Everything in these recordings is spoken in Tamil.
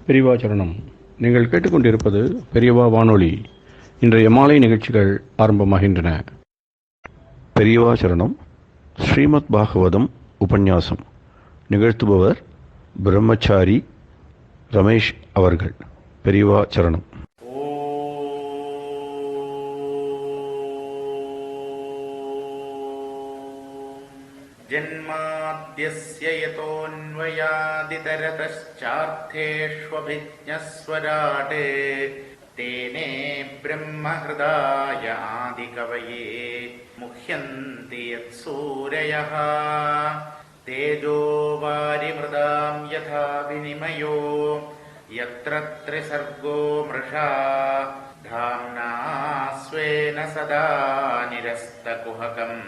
பெரியவா சரணம். நீங்கள் கேட்டுக்கொண்டிருப்பது பெரியவா வானொலி. இன்றைய மாலை நிகழ்ச்சிகள் ஆரம்பமாகின்றன. பெரியவா சரணம். ஸ்ரீமத் பாகவதம் உபன்யாசம் நிகழ்த்துபவர் பிரம்மச்சாரி ரமேஷ் அவர்கள். பெரியவா சரணம். ஜன்மாத்யஸ்ய யதோன்வயாதிதரதச்சார்த்தேஷ்வபிஜ்ஞஸ்வராட் தேனே பிரம்மஹ்ருதாய ஆதிகவயே முஹ்யந்தி யத்சூரயः தேஜோ வாரிமிருதாம் யதா விநிமயோ யத்ர த்ரிசர்கோ மிருஷா தாம்னா ஸ்வேன சதா நிரஸ்தகுஹகம்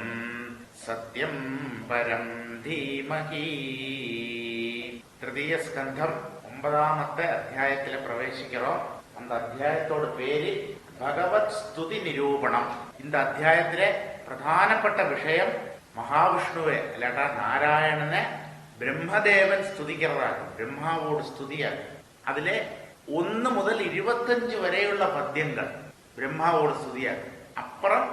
சத்யம் பரம் தீமஹி. திருதிய ஸ்கந்தம் 9வது அத்தியாயத்தில் பிரவேசிக்கிறோம். அந்த அத்தியாயத்தோட பேரு பகவத் ஸ்துதி நிரூபணம். இந்த அத்தியாயத்திலே பிரധാനപ്പെട്ട விஷயம் மகாவிஷ்ணுவை இல்லாட்டா நாராயணனை பிரம்மதேவன் ஸ்துதிக்கிறதாக, பிரம்மாவோடு ஸ்துதியாக. அதிலே 1 முதல் 25 வரையுள்ள பத்தியங்கள் பிரம்மாவோடு ஸ்துதியாக. அப்புறம்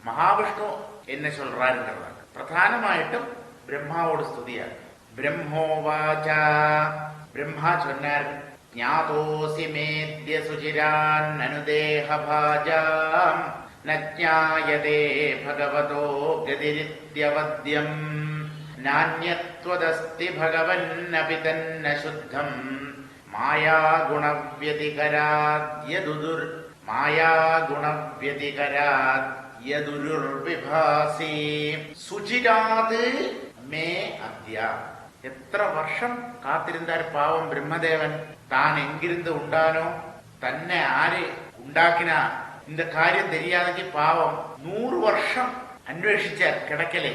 மகாவிஷ்ணு என்ன சொல்றாருங்கிறதாக. பிரதானமாയിട്ടുம் பிரம்மாவோட ஸ்துதியாக. பிரம்மோவாச்சா, பிரம்மா சொன்னார், ஞாதோசி மேத்ய சுஜிரான் அனுதேஹ பாஜாம் நஜ்ஞாயதே பகவதோ கதிரித்யவத்யம் நான்யத்வதஸ்தி பகவன்னபி தன்ன சுத்தம் மாயாகுணவ்யதிகராத்யதுதுர் மாயாகுணவ்யதிகராத் யதுருர்விபாசி சுஜிராது மே அத்யா. எത്ര വർഷം കാത്തിരുന്നാർ പാവം ബ്രഹ്മദേവൻ. താൻ എങ്കിരുന്ന് ഉണ്ടാനോ, തന്നെ ആര് ഉണ്ടാക്കിന இந்த காரியம் தெரியாதக்கு பாவம் 100 வருஷம் அன்வேஷிச்சார் கிடக்கலே.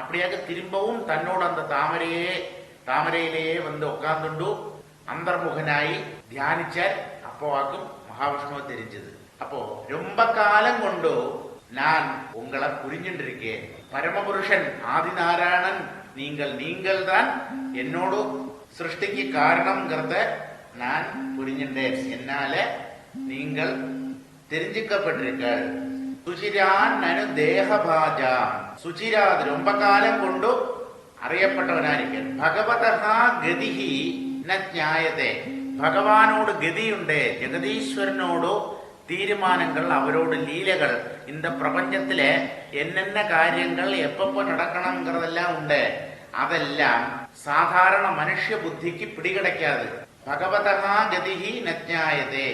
அப்படியாக திரும்பவும் தன்னோட அந்த தாமரையிலேயே வந்து உட்கார்ந்துண்டு அந்தர்முகனாയി தியானிச்சார். அப்போ ஆக்கும் மகாவிஷ்ணுவை தெரிஞ்சது. அப்போ ரொம்ப காலம் கொண்டு நான் உங்களை புரிஞ்சுட்டு பரமபுருஷன் ஆதிநாராயணன் நீங்கள் தான் என்னோட சிருஷ்டிக்கு காரணம்ங்கிறத நான் புரிஞ்சுட்டேன். என்னால நீங்கள் தெரிஞ்சுக்கப்பட்டிருக்கள். சுச்சிரான் நனு தேகபாஜா. சுச்சிராது ரொம்ப காலம் கொண்டு അറിയപ്പെട്ടവനായിരിക്കും. ഭഗവതഃ ഗതിഹി ന ജ്ഞായതേ. ഭഗവാനോട് ഗതിയുണ്ട്. ജഗദീശ്വരനോട് தீர்மானங்கள், அவரோட லீலைகள், இந்த பிரபஞ்சத்துல என்னென்ன காரியங்கள் எப்பப்போ நடக்கணுங்கிறதெல்லாம் உண்டு. அதெல்லாம் சாதாரண மனுஷ புத்திக்கு பிடிகிடைக்காது. பகவதா கதிஹி நஜ்ஞாயதே.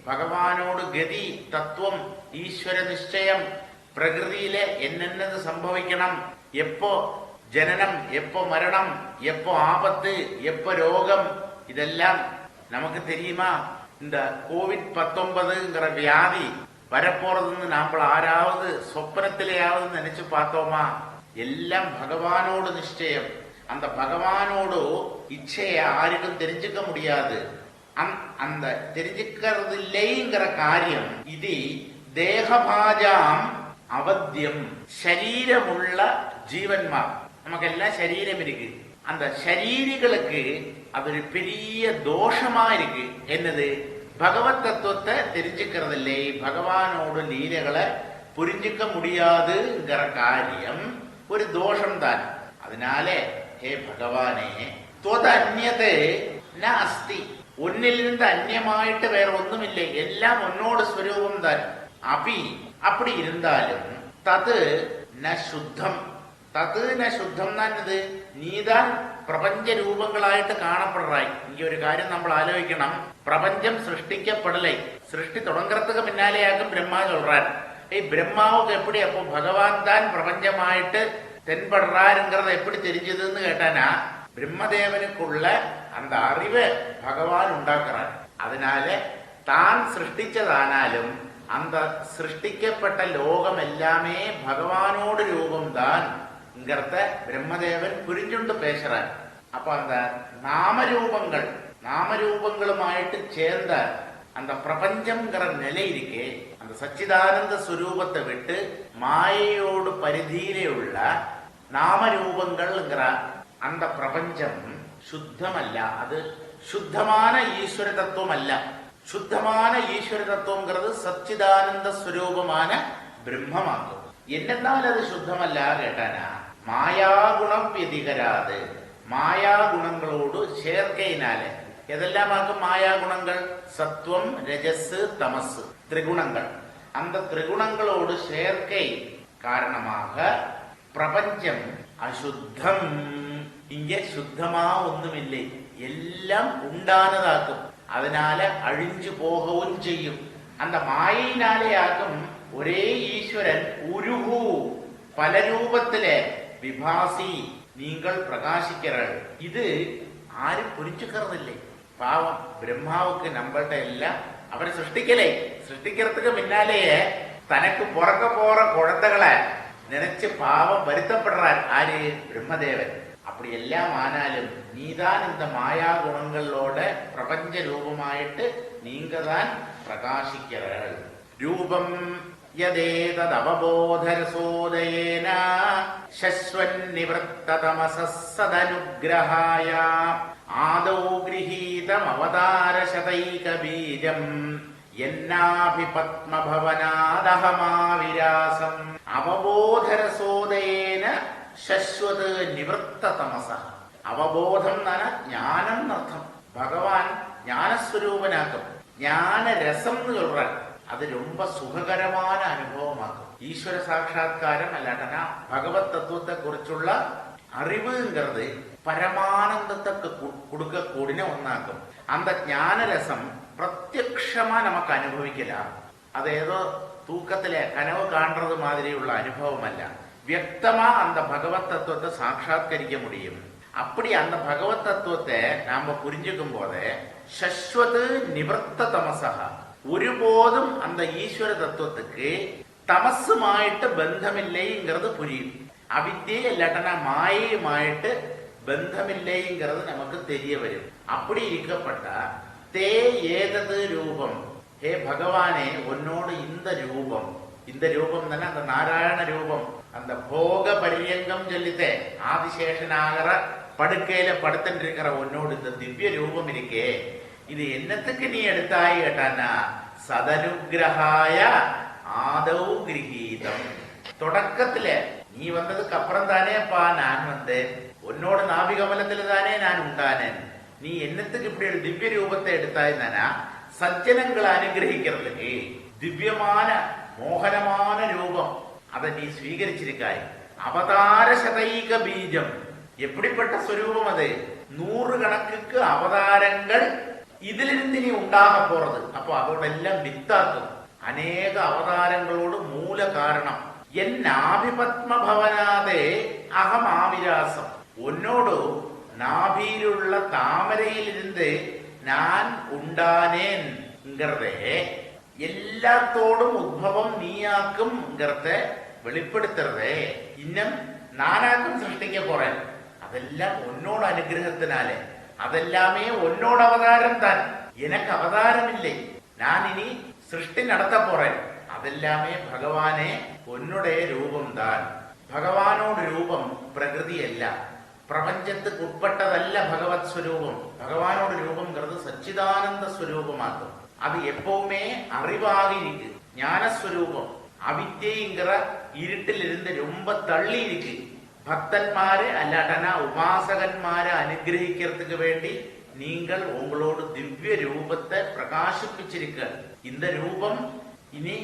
பகவானோடு கதி, தத்துவம், ஈஸ்வர நிச்சயம், பிரகிருதியில என்னென்னது சம்பவிக்கணும், எப்போ ஜனனம், எப்போ மரணம், எப்போ ஆபத்து, எப்போ ரோகம், இதெல்லாம் நமக்கு தெரியுமா? இந்த கோவிட்-19ங்கிற வியாதி வரப்போறதுன்னு நாம ஆறாவது சொப்பனத்திலேயாவது நினைச்சு பார்த்தோமா? எல்லாம் பகவானோடு நிச்சயம். அந்த பகவானோடு இச்சையை யாருக்கும் தெரிஞ்சுக்க முடியாது. அந்த தெரிஞ்சுக்கிறது இல்லைங்கிற காரியம் இது தேகபாஜாம் அவத்தியம். சரீரமுள்ள ஜீவன்மார், நமக்கெல்லாம் சரீரம் இருக்கு. அந்த சரீரிகளுக்கு அது ஒரு பெரிய தோஷமா இருக்கு. என்னது? பகவத் தத்துவத்தை தெரிஞ்சுக்கிறது இல்லை, பகவானோட லீலைகளை புரிஞ்சுக்க முடியாதுங்கிற காரியம் ஒரு தோஷம்தான். அதனால ஹே பகவானே, தொத அந்நியது ந அஸ்தி. ஒன்னிலிருந்து அந்நியமாயிட்டு வேற ஒன்றும் இல்லை, எல்லாம் உன்னோட ஸ்வரூபம் தான். அபி, அப்படி இருந்தாலும் தது ந சுத்தம். தது ந சுத்தம் தான். இது நீதான் பிரபஞ்ச ரൂപങ്ങളായിട്ട് കാണപ്പെടുறாய். இங்க ஒரு காரியம் நம்ம ஆலோசிக்கணும். பிரபஞ்சம் சிருஷ்டிக்கப்படலை, சிருஷ்டி தொடங்குறதுக்கு முன்னாலேயாக்கும் பிரம்மா சொல்றார். பிரம்மாவுக்கு எப்படி அப்போ பகவான் தான் பிரபஞ்சமாயிட்டு தென்படுறாருங்கிறத எப்படி தெரிஞ்சதுன்னு கேட்டானா, பிரம்மதேவனுக்குள்ள அந்த அறிவை பகவான் உண்டாக்குறார். அதனால தான் சிருஷ்டிச்சதானாலும் அந்த சிருஷ்டிக்கப்பட்ட லோகம் எல்லாமே பகவானோட ரூபம்தான் பிரம்மதேவன் புரிஞ்சுண்டு பேசுறார். அப்ப அந்த நாமரூபங்களுமாயிட்டு சேர்ந்த அந்த பிரபஞ்சம்ங்கிற நிலை இருக்கே, அந்த சச்சிதானந்த சுரூபத்தை விட்டு மாயையோடு பரிதியிலே உள்ள நாமரூபங்கள்ங்கிற அந்த பிரபஞ்சம் சுத்தமல்ல, அது சுத்தமான ஈஸ்வர தத்துவம் அல்ல. சுத்தமான ஈஸ்வர தத்துவங்கிறது சச்சிதானந்த ஸ்வரூபமான பிரம்மமாகும். என்னென்னால் அது சுத்தமல்ல கேட்டானா, மாயாகுணம் വ്യതികരാതെ மாயா குணங்களோடு சேர்க்கையினாலே. எதெல்லாமாக்கும் மாயா குணங்கள்? சத்துவம், ரஜஸ், தமஸ், திரிகுணங்கள். அந்த திரிகுணங்களோடு சேர்க்கை காரணமாக பிரபஞ்சம் அசுத்தம். இங்கே சுத்தமா ஒண்ணுமில்லை, எல்லாம் உண்டானதாக்கும். அதனால அழிஞ்சு போகவும் செய்யும். அந்த மாயினாலே ஆக்கும் ஒரே ஈஸ்வரன் உருகு பல ரூபத்திலே விபாசி நீங்கள் பிரகாசிக்கிறாள். இது ആരും புரிஞ்சுக்கிறதில்லை. பாவம் பிரம்மாவுக்கு நம்மள்ட்ட எல்லாம் அவரை சிருஷ்டிக்கலை. சிருஷ்டிக்கிறதுக்கு முன்னாலேயே தனக்கு பிறக்க போற குழந்தைகளை நினைச்சு பாவம் வருத்தப்படுறார் ஆര്? பிரம்மதேவன். அப்படி எல்லாம் ஆனாலும் நீதான் இந்த மாயா குணங்களோட பிரபஞ்ச ரூபமாயிட்டு நீங்க தான் பிரகாசிக்கிறாள். ரூபம் യദേതദവബോധരസോദയേന ശശ്വന്നിവൃത്തതമസസ്സദനുഗ്രഹായ ആദൗ ഗൃഹീതമവതാരശതൈകബീജം യന്നാഭിപത്മഭവനാദഹമാവിരാസം. അവബോധരസോദയേന ശശ്വത് നിവൃത്തതമസ. അവബോധം എന്നാണ് ജ്ഞാനം എന്നർത്ഥം. ഭഗവാൻ ஞானஸ்வரூபனாக்கும். ஞானரசம் சொல்றார். அது ரொம்ப சுககரமான அனுபவமாகும். ஈஸ்வர சாட்சா்காரம் அல்லாட்டனா பகவத் தத்துவத்தை குறிச்சுள்ள அறிவுங்கிறது பரமானந்தத்துக்கு கொடுக்கக்கூடிய ஒன்னாக்கும். அந்த ஞானரசம் பிரத்யக்ஷமா நமக்கு அனுபவிக்கலாம். அது ஏதோ தூக்கத்திலே கனவு காண்றது மாதிரியுள்ள அனுபவம் அல்ல. வியக்தமா அந்த பகவத் தத்துவத்தை சாட்சாத்கரிக்க முடியும். அப்படி அந்த பகவத் தத்துவத்தை நாம புரிஞ்சுக்கும் போது சஸ்வத் நிவர்த்த தமசக, ஒருபோதும் அந்த ஈஸ்வர தத்துவத்துக்கு தமசுமாயிட்டு பந்தமில்லைங்கிறது புரியும். அவித்யை இல்லாட்டனா மாயையுமாயிட்டு பந்தமில்லைங்கிறது நமக்கு தெரிய வரும். அப்படி இருக்கப்பட்டா தே ஏதது ரூபம், ஹே பகவானே உன்னோடு இந்த ரூபம், இந்த ரூபம் தானே அந்த நாராயண ரூபம், அந்த போக பரியங்கம் சொல்லித்தே ஆதிசேஷனாகிற படுக்கையில படுத்துட்டு இருக்கிற உன்னோடு இந்த திவ்ய ரூபம் இருக்கே, இது என்னத்துக்கு நீ எடுத்தாய் கேட்டானா சதனுகிரகாய ஆதௌ கிரகீதம். தொடக்கத்துல நீ வந்ததுக்கு அப்புறம் தானேப்பா நான் வந்தேன், உன்னோட நாபிகமலத்துல தானே நான் உண்டானேன். நீ என்னத்துக்கு இப்படி ஒரு திவ்ய ரூபத்தை எடுத்தாய் தானா சஜ்ஜனங்களை அனுகிரகிக்கிறதுக்கு திவ்யமான மோகனமான ரூபம் அதை நீ ஸ்வீகரிச்சிருக்காய். அவதார சதைக பீஜம், எப்படிப்பட்ட ஸ்வரூபம் அது? 100 கணக்குக்கு அவதாரங்கள் இதிலிருந்து நீ உண்டாக போறது. அப்போ அதோட எல்லாம் வித்தாக்கும். அநேக அவதாரங்களோடு மூல காரணம் என் நாபிபத்ம பவனாதே அகம் ஆவிராசம். உன்னோடு நாபியிலுள்ள தாமரையிலிருந்து நான் உண்டானேன்ங்கிறதே எல்லாத்தோடும் உத்பவம் நீயாக்கும்ங்கிறத வெளிப்படுத்துறதே. இன்னும் நானாக்கும் சிருஷ்டிக்க போறேன். அதெல்லாம் உன்னோட அனுகிரகத்தினாலே, அதெல்லாமே உன்னோட அவதாரம் தான். எனக்கு அவதாரம் இல்லை, நான் இனி சிருஷ்டி நடத்த போறேன். அதெல்லாமே பகவானே உன்னுடைய ரூபம்தான். பகவானோட ரூபம் பிரகிருதி அல்ல, பிரபஞ்சத்துக்கு உட்பட்டதல்ல பகவத் ஸ்வரூபம். பகவானோட ரூபம்ங்கிறது சச்சிதானந்த ஸ்வரூபமாகும். அது எப்பவுமே அறிவாக இருக்கு, ஞானஸ்வரூபம். அவித்யங்கிற இருட்டில் இருந்து ரொம்ப தள்ளி இருக்கு. பக்தன்மாரு அல்லாட்டனா உபாசகன்மாரை அனுகிரகிக்கிறதுக்கு வேண்டி நீங்கள் உங்களோட திவ்ய ரூபத்தை பிரகாசிப்பிச்சிருக்க. இந்த ரூபம் இனி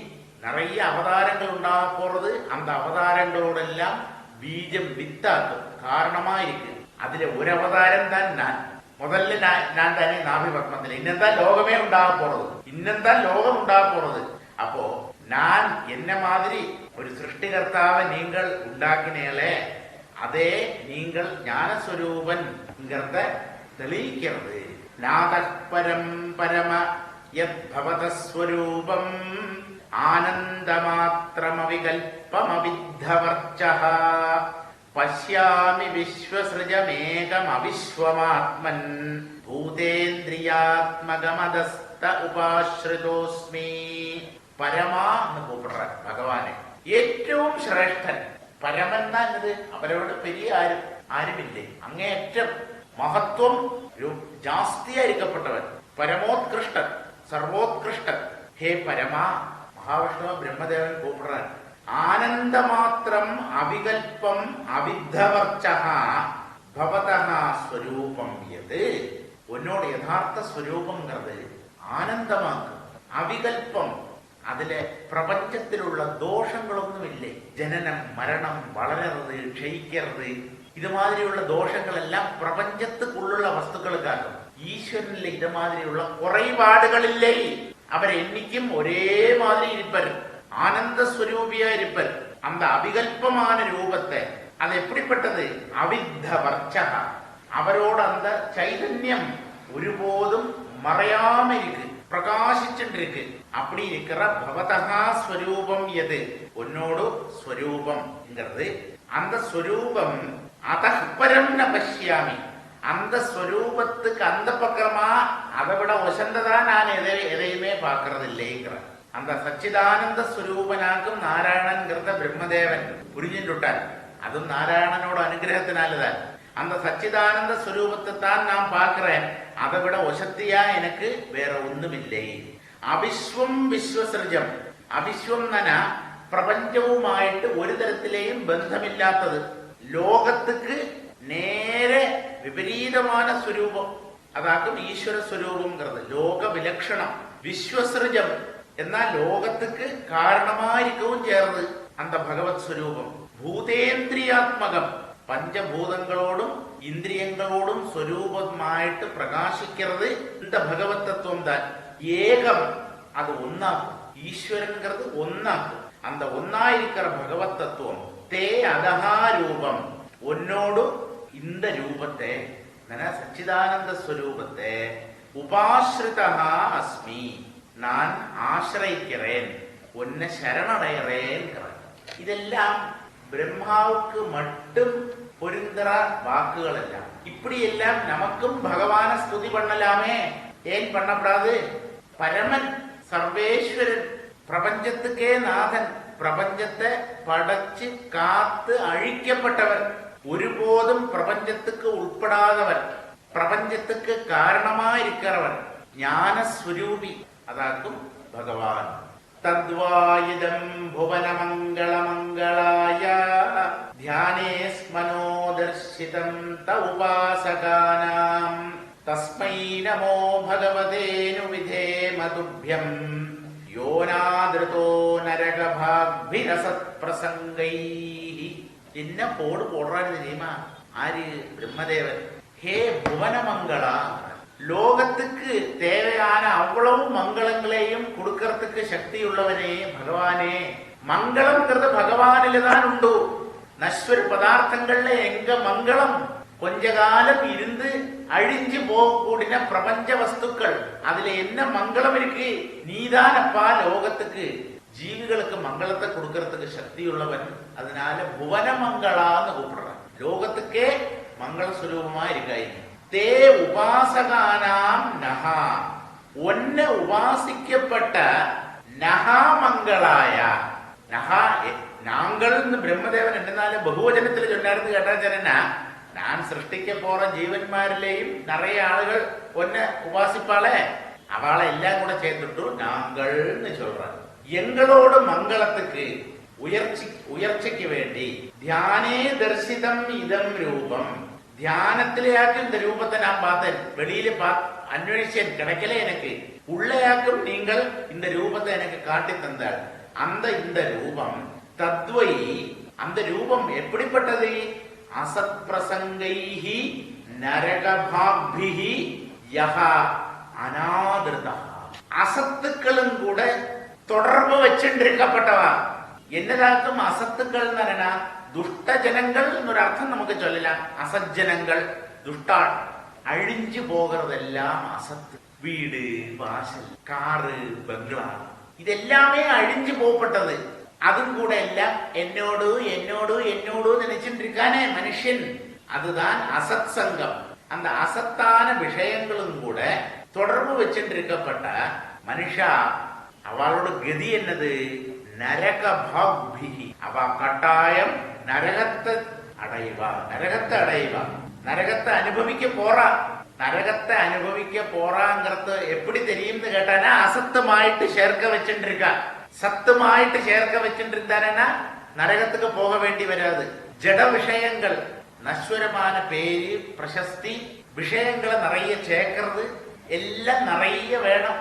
நிறைய அவதாரங்கள் உண்டாக போறது. அந்த அவதாரங்களோடெல்லாம் பீஜம் வித்தாக்கும் காரணமா இருக்கு. அதுல ஒரு அவதாரம் தான் நான். முதல்ல நான் தானே நாபிபத்மத்தில். இன்னும் லோகமே உண்டாக போறது, இன்னும் லோகம் உண்டாக போறது. அப்போ நான் என்ன மாதிரி ஒரு சிருஷ்டிகர்த்தாவை நீங்கள் உண்டாக்கினீங்களே, அதே நீங்கள் ஞானஸ்வரூபன்ங்கிறத தெளிக்கிறது. நாதப்பரம் பரம யத் பவதஸ்வரூபம் ஆனந்தமாத்திரமவிகல்பமவித்தவர்ச்சः பஷ்யாமி விஸ்வஸ்ருஜமேகமவிஸ்வமாத்மன் பூதேந்திரியாத்மகமதஸ்த உபாஸ்ருதோஸ்மி. பரமான்னு கூப்பிடுற பகவாനെ, ഏറ്റവും ശ്രേഷ്ഠൻ. പരമെന്നത് അവരോട് പെരിയ ആരുമില്ലേ, അങ്ങേയറ്റം മഹത്വം ജാസ്തിയായിരിക്കപ്പെട്ടവൻ, പരമോത്കൃഷ്ടൻ, സർവോത്കൃഷ്ടൻ. ഹേ പരമാ, മഹാവിഷ്ണു ബ്രഹ്മദേവൻ കൂപ്പിടാൻ, ആനന്ദമാത്രം അവികൽപ്പം അവിദ്ധവർച്ചഃ ഭവതഃ സ്വരൂപം യത്. ഉന്നോട് യഥാർത്ഥ സ്വരൂപംங்கிறது ആനന്ദമാക്കും. അവികൽപ്പം, അതിലെ പ്രപഞ്ചത്തിലുള്ള ദോഷങ്ങളൊന്നുമില്ലേ. ജനനം, മരണം, വളരരുത്, ക്ഷയിക്കരുത്, ഇതുമാതിരിയുള്ള ദോഷങ്ങളെല്ലാം പ്രപഞ്ചത്തുക്കുള്ള വസ്തുക്കൾക്കാകും. ഈശ്വരനിൽ ഇതുമാതിരിയുള്ള കുറേപാടുകളില്ലേ. അവരെന്നിക്കും ഒരേ മാതിരി ഇരിപ്പർ, ஆனந்த ஸ்வரூபியா இருப்பர். அந்த அவிகல்பமான ரூபத்தை, அது எப்படிப்பட்டது? அவித்த வர்ச்சக, அவரோட அந்த சைதன்யம் ஒருபோதும் மறையாம இருக்கு, பிரகாசிச்சுட்டு இருக்கு. அப்படி இருக்கிற பவதகா ஸ்வரூபம் எது, உன்னோடு ஸ்வரூபம்ங்கிறது. அந்த ஸ்வரூபம் அதப்பரம் ந பஷ்யாமி, அந்த ஸ்வரூபத்துக்கு அந்த பக்கமா அதை விட உசந்ததா நான் எதையுமே பார்க்கறது இல்லைங்கிற அந்த சச்சிதானந்த ஸ்வரூபனாக்கும் நாராயணன்கிறத பிரம்மதேவன் புரிஞ்சுட்டார். அதுவும் நாராயணனோட அனுகிரகத்தினாலதான். அந்த சச்சிதானந்த ஸ்வரூபத்தை தான் நான் பார்க்கிறேன், அதை விட ஒசத்தியா எனக்கு வேற ஒன்றும் இல்லை. അവിശ്വം വിശ്വസൃജം, അവിശ്വം എന്ന പ്രപഞ്ചവുമായിട്ട് ഒരു തരത്തിലെയും ബന്ധമില്ലാത്തത്, ലോകத்துக்கு നേരെ വിപരീതமான സ്വരൂപം, അതാക്കും ഈശ്വര സ്വരൂപംங்கிறது. ലോക വിലക്ഷണം. വിശ്വസൃജം എന്നാൽ ലോകத்துக்கு കാരണമായിരിക്കവും ചേർന്ന് அந்த ഭഗവത് സ്വരൂപം. ഭൂതേന്ദ്രിയാത്മകം, പഞ്ചഭൂതങ്ങളോടും ഇന്ദ്രിയങ്ങളോടും സ്വരൂപമായിട്ട് പ്രകാശിക്കുന്നത് இந்த ഭഗവത് തത്വം தான். ஏகம், அது ஒன்னாக்கும். ஈஸ்வரன்கிறது ஒன்னாக்கும். அந்த ஒன்னாயிருக்கிற பகவத் தத்துவம் தே அதஹா ரூபம், உன்னோடு இந்த ரூபத்தை, சச்சிதானந்த ஸ்வரூபத்தை உபாஸ்ரிதா அஸ்மி, நான் ஆசிரிக்கிறேன், உன்னை சரணடைகிறேன். இதெல்லாம் பிரம்மாவுக்கு மட்டும் பொருந்துற வாக்குகள் எல்லாம். இப்படி எல்லாம் நமக்கும் பகவான ஸ்துதி பண்ணலாமே, ஏன் பண்ணப்படாது? பரமன், சர்வேஸ்வரன், பிரபஞ்சத்துக்கே நாதன், பிரபஞ்சத்தை படைச்சு காத்து அழிக்கப்பட்டவர், ஒருபோதும் பிரபஞ்சத்துக்கு உட்படாதவர், பிரபஞ்சத்துக்கு காரணமாயிருக்கிறவர், ஞானஸ்வரூபி, அதாக்கும் பகவான். தத்வாயிதம் புவனமங்களமங்களாய தியானே ஸ்மனோதர்சிதம் த உபாசகானாம் தஸ்மை நமோ பகவதேனு விதேம துப்யம் யோனாதிருதோ நரகபாக்பிரசத் பிரசங்கைஹி. என்ன போடுறாரு தெரியுமா? ஆறு பிரம்மதேவன். ஹே புவனமங்களா, லோகத்துக்கு தேவையான அவ்வளவு மங்களங்களையும் கொடுக்கறதுக்கு சக்தி உள்ளவனே பகவானே. மங்களம்ங்கிறது பகவானில தான் உண்டு. நஸ்வர பதார்த்தங்கள்ல எங்க மங்களம்? கொஞ்ச காலம் இருந்து அழிஞ்சு போகக்கூடிய பிரபஞ்ச வஸ்துக்கள், அதுல என்ன மங்களம் இருக்கு? நீதானப்பா லோகத்துக்கு, ஜீவிகளுக்கு மங்களத்தை கொடுக்கறதுக்கு சக்தி உள்ளவன். அதனால புவன மங்களான்னு கூப்பிடுறான். லோகத்துக்கே மங்கள சுரூபமா இருக்காய். தே உபாசகானாம் நகா, ஒன்ன உபாசிக்கப்பட்ட நகா மங்களாய. நகா நாங்கள் பிரம்மதேவன் என்னன்னாலும் பகுவஜனத்தில் சொன்னார்னு கேட்டாச்சேன்னா, நான் சிருஷ்டிக்க போற ஜீவன்மாரிலேயும் நிறைய ஆளுகள் ஒன்ன உபாசிப்பாளே, அவளை எல்லாம் கூட சேர்த்துட்டு நாங்கள்னு சொல்றாங்க. எங்களோட மங்களத்துக்கு உயர்ச்சிக்கு வேண்டி தியானே தரிசிதம் இதம் ரூபம், தியானத்திலேயாக்கும் இந்த ரூபத்தை நான் பார்த்தேன், வெளியில அன்வேஷன் கிடைக்கல எனக்கு, உள்ளேயாக்கும் நீங்கள் இந்த ரூபத்தை எனக்கு காட்டி தந்தாள். அந்த இந்த ரூபம் தத்வை, அந்த ரூபம் எப்படிப்பட்டது? அசத் பிரசங்கைஹி நரகபாக்பிஹி யஹா அநாதிருதா, அசத்துக்களும் கூட தொடர்பு வச்சுருக்கப்பட்டவா. என்னதாக்கும் அசத்துக்கள் தானே? துஷ்ட ஜனங்கள் ஒரு அர்த்தம் நமக்கு சொல்லலாம். அசஜனங்கள், துஷ்டாள், அழிஞ்சு போகிறதெல்லாம் அசத்து. வீடு, வாசல், காரு, பங்களா, இதெல்லாமே அழிஞ்சு போகப்பட்டது. அதுவும் கூட எல்லாம் என்னோடு என்னோடு என்னோடு நினைச்சுட்டு இருக்கானே மனுஷன், அதுதான் அசத் சங்கம். அந்த அசத்தான விஷயங்களும் கூட தொடர்பு வச்சுட்டு இருக்கப்பட்ட மனுஷா, அவளோட கதி என்னது? நரக பாக்பிஹி, அவ கட்டாயம் நரகத்தை அடைவா, நரகத்தை அடைவா. நரகத்தை அனுபவிக்க போறான். நரகத்தை அனுபவிக்க போறாங்கிறது எப்படி தெரியும்னு கேட்டானா, அசத்துமாயிட்டு சேர்க்க வச்சுட்டு இருக்கா. சத்துமாயிட்டு சேர்க்க வச்சுட்டு இருந்தானா நரகத்துக்கு போக வேண்டி வராது. ஜட விஷயங்கள், நஸ்வரமான பேரு, பிரசஸ்தி, விஷயங்களை நிறைய சேர்க்கிறது எல்லாம் நிறைய வேணும்.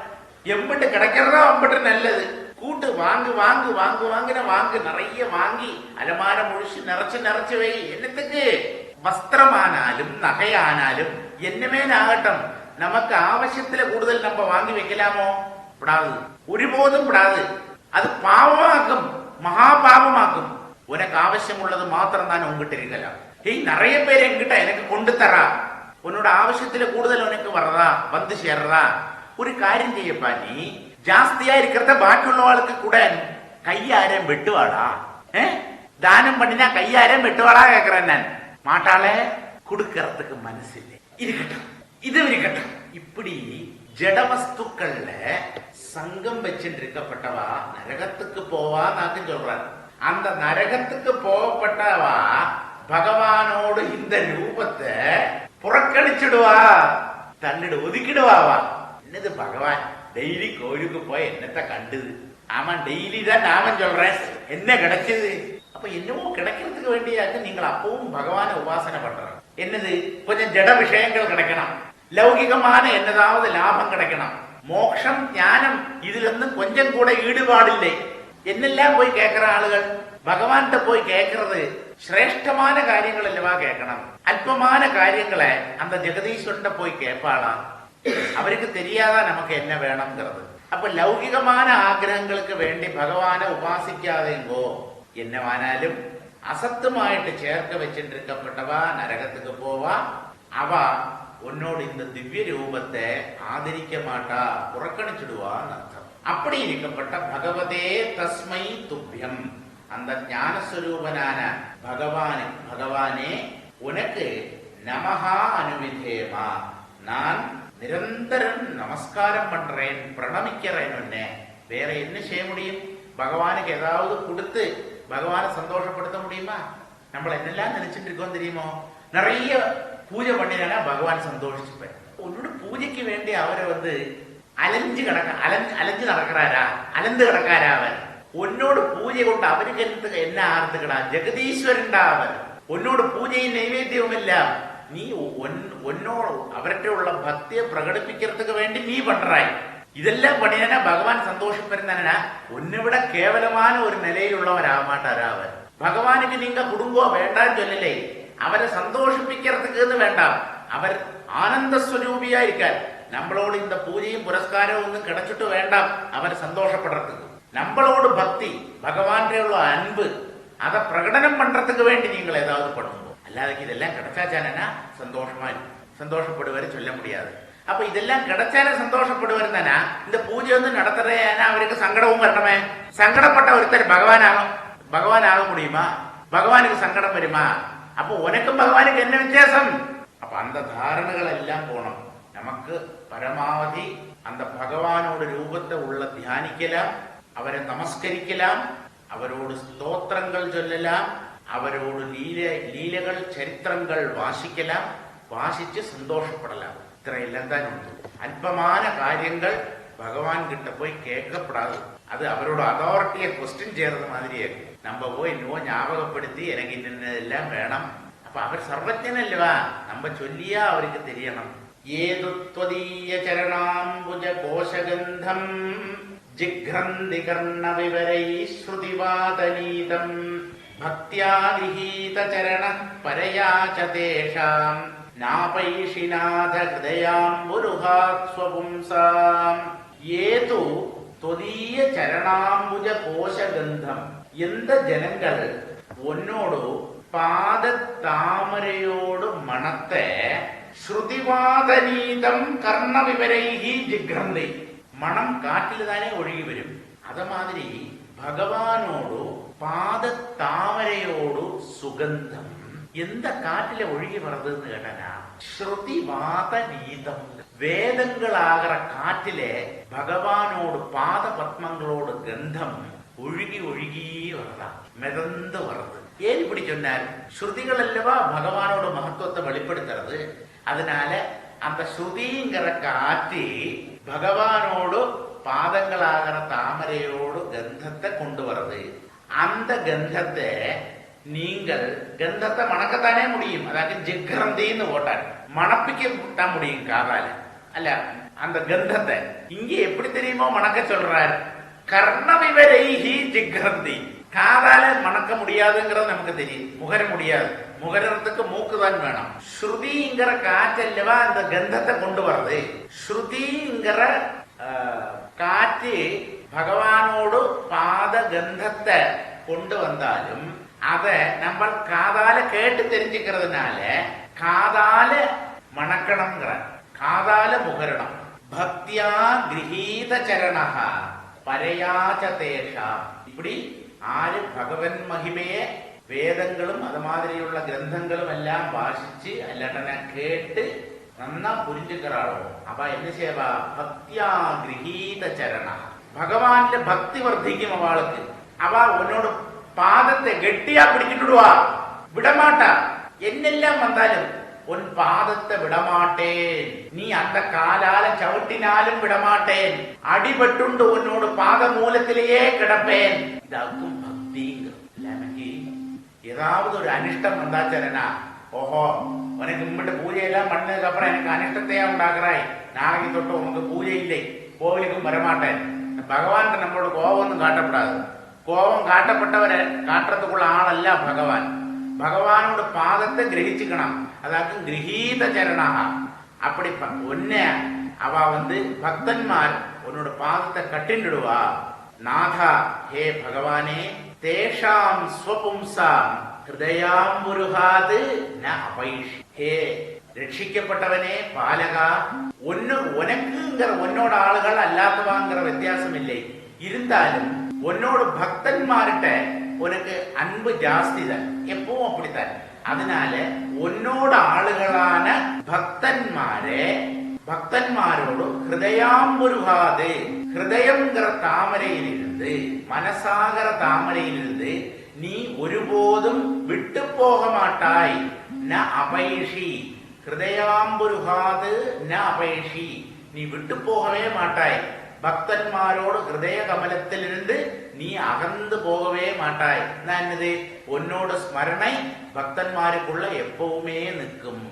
எம்பிட்டு கிடைக்கிறதோ அம்பிட்டு நல்லது. கூட்டு வாங்கு வாங்கு வாங்கு வாங்கின வாங்கு, நிறைய வாங்கி அலமார முழிச்சு நிறைச்சு வை. என்னத்துக்கு? வஸ்திரமானாலும் நகையானாலும் என்னமே ஆகட்டும், நமக்கு ஆவசியத்துல கூடுதல் நம்ம வாங்கி வைக்கலாமோ? விடாது, ஒருபோதும் விடாது. அது பாவமாக்கும், மகா பாவமாக்கும். உனக்கு அவசியம் உள்ளது மாத்திரம் தான் உங்ககிட்ட இருக்கலாம். நிறைய பேர் என்கிட்ட எனக்கு கொண்டு தரா, உன்னோட ஆவசியத்துல கூடுதல் உனக்கு வர்றதா, வந்து சேர்றதா? ஒரு காரியம் செய்யப்பா, நீ ஜாஸ்தியா இருக்கிறத பாக்கி உள்ளவாளுக்கு கூட கையாரம் வெட்டுவாளா? தானம் பண்ணினா கையாரம் வெட்டுவாளா கேக்குறேன் நான். மாட்டாளே, கொடுக்கறதுக்கு மனசு இல்லை. இருக்கட்டும், இது இருக்கட்டும். இப்படி ஜடவஸ்துக்கள்ல சங்கம் வச்சுட்டு இருக்கப்பட்டவா நரகத்துக்கு போவா நாக்கு சொல்றாரு. அந்த நரகத்துக்கு போகப்பட்டவா பகவானோடு இந்த ரூபத்தை புறக்கணிச்சிடுவா, தன்னிட ஒதுக்கிடுவாவா. என்னது பகவான் டெய்லி கோயிலுக்கு போய் என்னத்தை கண்டுது? ஆமா, டெய்லி தான் நாமம் சொல்றேன், என்ன கிடைச்சது? அப்ப என்னவோ கிடைக்கிறதுக்கு வேண்டியாக்கு நீங்கள் அப்பவும் பகவான உபாசனை பண்றாங்க. என்னது? கொஞ்சம் ஜட விஷயங்கள் கிடைக்கணும், லௌகிகமான என்னதாவது லாபம் கிடைக்கணும், மோட்சம் ஞானம், இதுல இருந்து கொஞ்சம் கூட ஈடுபாடு இல்லை. என்னெல்லாம் போய் கேட்கிற ஆளுகள் பகவான்கிட்ட போய் கேட்கறது சிரேஷ்டமான காரியங்கள் அல்லவா கேட்கணும். அல்பமான காரியங்களை அந்த ஜெகதீஸ்வரன் போய் கேட்பாளாம். அவருக்கு தெரியாதா நமக்கு என்ன வேணும்ங்கிறது? அப்ப லௌகிகமான ஆக்கிரகங்களுக்கு வேண்டி பகவானை உபாசிக்காதேங்கோ. என்னவானாலும் அசத்துமாயிட்டு சேர்க்க வச்சுட்டு இருக்கப்பட்டவா நரகத்துக்கு போவா. அவ உன்னோடு இந்த திவ்ய ரூபத்தை ஆதரிக்க மாட்டா, புறக்கணிச்சுடுவான்னு அர்த்தம். அப்படி இருக்கப்பட்ட பகவதே தஸ்மை துப்பியம், அந்த ஞானஸ்வரூபனான பகவானே உனக்கு நமஹா அனுவிதேமா, நான் நிரந்தரம் நமஸ்காரம் பண்றேன், பிரணமிக்கிறேன். வேற என்ன செய்ய முடியும்? பகவானுக்கு ஏதாவது கொடுத்து பகவானை சந்தோஷப்படுத்த முடியுமா? நம்மள என்னெல்லாம் நினைச்சிட்டு இருக்கோம் தெரியுமோ? நிறைய பூஜை பண்ணினா பகவான் சந்தோஷிச்சுப்பேன். உன்னோட பூஜைக்கு வேண்டி அவரை அலைஞ்சு நடக்கிறாரா, அலந்து கிடக்காரா? அவர் உன்னோட பூஜை கொண்டு அவருக்கு என்ன ஆர்த்துக்கடா? ஜெகதீஸ்வரன்டா அவர். உன்னோட பூஜையின் நைவேத்தியம் இல்ல, நீ உன்னோடு அவர்கிட்ட உள்ள பக்தியை பிரகடிப்பிக்கிறதுக்கு வேண்டி நீ பண்றாய். இதெல்லாம் பண்ணினா பகவான் சந்தோஷப்பெருந்தானா உன்னை விட கேவலமான ஒரு நிலையில் உள்ளவர் ஆக மாட்டாரா அவர்? பகவானுக்கு நீங்க குடும்போ வேண்டாம் சொல்லலை, அவரை சந்தோஷிப்பிக்கிறதுக்கு வேண்டாம். அவர் ஆனந்த ஸ்வரூபியா இருக்கார். நம்மளோட இந்த பூஜையும் புரஸ்காரம் ஒன்றும் கிடைச்சிட்டு வேண்டாம் அவர் சந்தோஷப்படுறதுக்கு. நம்மளோட பக்தி, பகவான் உள்ள அன்பு, அதை பிரகடனம் பண்றதுக்கு வேண்டி நீங்கள் ஏதாவது பண்ணுவோம். அல்லாதக்கு இதெல்லாம் கிடைச்சாச்சானா சந்தோஷமா இருக்கும். சந்தோஷப்படுவாரு சொல்ல முடியாது. அப்ப இதெல்லாம் கிடைச்சாலே சந்தோஷப்படுவார் தானே. இந்த பூஜை நடத்துறேன்னா அவருக்கு சங்கடமும் வரணுமே. சங்கடப்பட்ட ஒருத்தர் பகவான் ஆக முடியுமா? பகவானுக்கு சங்கடம் வருமா? அப்போ உனக்கும் பகவானுக்கு என்ன வித்தியாசம்? அப்ப அந்த தாரணங்கள் எல்லாம் போனோம். நமக்கு பரமாவதி அந்த பகவானோட ரூபத்தை உள்ள தியானிக்கலாம், அவரை நமஸ்கரிக்கலாம், அவரோடு ஸ்தோத்திரங்கள் சொல்லலாம், அவரோடு லீலைகள் சரித்திரங்கள் வாசிக்கலாம், வாசிச்சு சந்தோஷப்படலாம். இத்தனையெல்லாம் தான் உண்டு. அல்பமான காரியங்கள் பகவான் கிட்ட போய் கேட்கப்படாது. அது அவரோட அதாரிட்டியை கொஸ்டின் செய்யறது மாதிரியே இருக்கு. நம்ம போய் இன்னும் ஞாபகப்படுத்தி எனக்கு இன்னெல்லாம் வேணும். அப்ப அவர் சர்வஜன் அல்லவா, நம்ம சொல்லியா அவருக்கு தெரியணும். ஏது த்வதீய சரணாம்புஜ கோஷகந்தம் ஜிக்ரந்தி கர்ண விவரை ஸ்ருதிவாதநீதம் பக்தியா விஹீத சரண பரயாச்ச தேஷாம் நாபைஷிநாத ஹிருதயாம்புருஹாத் ஸ்வபும்சாம். ஏது த்வதீய சரணாம்புஜ கோஷகந்தம், எந்த ஜனங்கள் உன்னோடு பாத தாமரையோடு மனத்தை ஸ்ருதிவாதநீதம் கர்ண விவரைஹி ஜிக்ரந்தி, மனம் காட்டில் தானே ஒழுகி வரும். அத மாதிரி பகவானோடு பாத தாமரையோடு சுகந்தம் எந்த காட்டில ஒழுகி வர்றதுன்னு கேட்டா ஸ்ருதிவாத நீதம், வேதங்கள் ஆகிற காட்டிலே பகவானோடு பாத பத்மங்களோடு கந்தம் ஒழுகி ஒழுகி வரலாம், மிதந்து வர்றது. ஏன் இப்படி சொன்னார்? ஸ்ருதிகள் அல்லவா பகவானோட மகத்துவத்தை வெளிப்படுத்துறது. அதனால அந்த ஸ்ருதிங்கிற காற்றி பகவானோடு பாதங்களாகிற தாமரையோடு கந்தத்தை கொண்டு வர்றது. அந்த கந்தத்தை நீங்கள் கந்தத்தை மணக்கத்தானே முடியும். அதாவது ஜிக்ரந்தின்னு ஓட்டார் மணப்பிக்க முடியும் காதால அல்ல. அந்த கந்தத்தை இங்க எப்படி தெரியுமோ மணக்க சொல்றாரு. கர்ணவிவரைஹி ஜிக்ரந்தி. காதால மணக்க முடியாதுங்கிறது நமக்கு தெரியும், முகர முடியாது. முகரத்துக்கு மூக்குதான் வேணும். ஸ்ருதிங்கிற காற்றல்லவா அந்த கந்தத்தை கொண்டு வர்றது. ஸ்ருதிங்கிற காற்று பகவானோடு பாத கந்தத்தை கொண்டு வந்தாலும் அதை நம்ம காதால கேட்டு தெரிஞ்சுக்கிறதுனால காதால மணக்கணுங்கிற, காதால முகரணம். பக்தியா கிரகீத சரணஹா பரையாச்சதேஷா. இப்படி ஆறு பகவன் மகிமையே வேதங்களும் அது மாதிரிയുള്ള கிரந்தங்களும் എല്ലാം വാசிച്ച് അല്ലാട്ടനെ കേട്ട് നന്നാ പുരിഞ്ചുക്കളോ. അപ്പൊ എന്ത് ചെയ്യവാ? ഭക്തിയാ ഗൃഹീത ചരണ. ഭഗവാന്റെ ഭക്തി വർദ്ധിക്കും അവൾക്ക്. അവ ഉന്നോട് പാദത്തെ ഗട്ടിയാ പിടിച്ചിട്ടുടുവാ, വിടമാട്ടാ. എന്നെല്ലാം വന്നാലും ഉൻ പാദത്തെ വിടമാട്ടേൻ, നീ അന്ത കാലാല ചവിട്ടിനാലും വിടമാട്ടേൻ, അടിപെട്ടുണ്ട് ഉന്നോട് പാദമൂലത്തിலேயே കിടപ്പേൻ. ഇതാക്കും ഭക്തിങ്கிறது. ஏதாவது ஒரு அனிஷ்டம் வந்தாச்சனா, ஓஹோ உனக்கு இம்பிட்டு பூஜையெல்லாம் பண்ணதுக்கு அப்புறம் எனக்கு அனிஷ்டத்தையா உண்டாக்குறாய், நாளைக்கு தொட்டு உனக்கு பூஜை இல்லை, கோவிலுக்கும் வரமாட்டேன். பகவான் நம்மளோட கோபம் ஒன்றும் காட்டப்படாது. கோபம் காட்டப்பட்டவரை காட்டுறதுக்குள்ள ஆளல்ல பகவான். பகவானோட பாதத்தை கிரகிச்சுக்கணும். அதாவது கிரகீத சரணாக. அப்படி ஒன்ன அவ பக்தன்மார் உன்னோட பாதத்தை கட்டிண்டுடுவா. நாதா ஹே பகவானே, தேஷாம் ஸ்வபும்சாம் ஹிருதயாம்புருகாது ந அபைஷ். ஹே രക്ഷിക്കപ്പെട്ടവനെ പാലക, ഉനക്കുங்கிற உன்னோட ஆளுகள் அல்லாதவாங்கிற வித்தியாசம் இல்லை. இருந்தாலும் உன்னோட பக்தன்மார்கிட்ட உனக்கு அன்பு ஜாஸ்தி தான், எப்பவும் அப்படித்தான். அதனால உன்னோட ஆளுகளான பக்தன்மாரோடு ஹிருதயாம்புருகாது, ஹிருதயங்கிற தாமரையிலிருந்து, மனசாகர தாமரையிலிருந்து நீ ஒருபோதும் விட்டு போக மாட்டாய். ந அபைஷி. ஹிருதயாம்புருகாது ந அபைஷி. நீ விட்டு போகவே மாட்டாய். பக்தன்மாரோடு ஹிருதய கமலத்திலிருந்து நீ அகந்து போகவே மாட்டாய். என்னது? உன்னோட ஸ்மரணை பக்தன்மாருக்குள்ள எப்பவுமே நிற்கும்.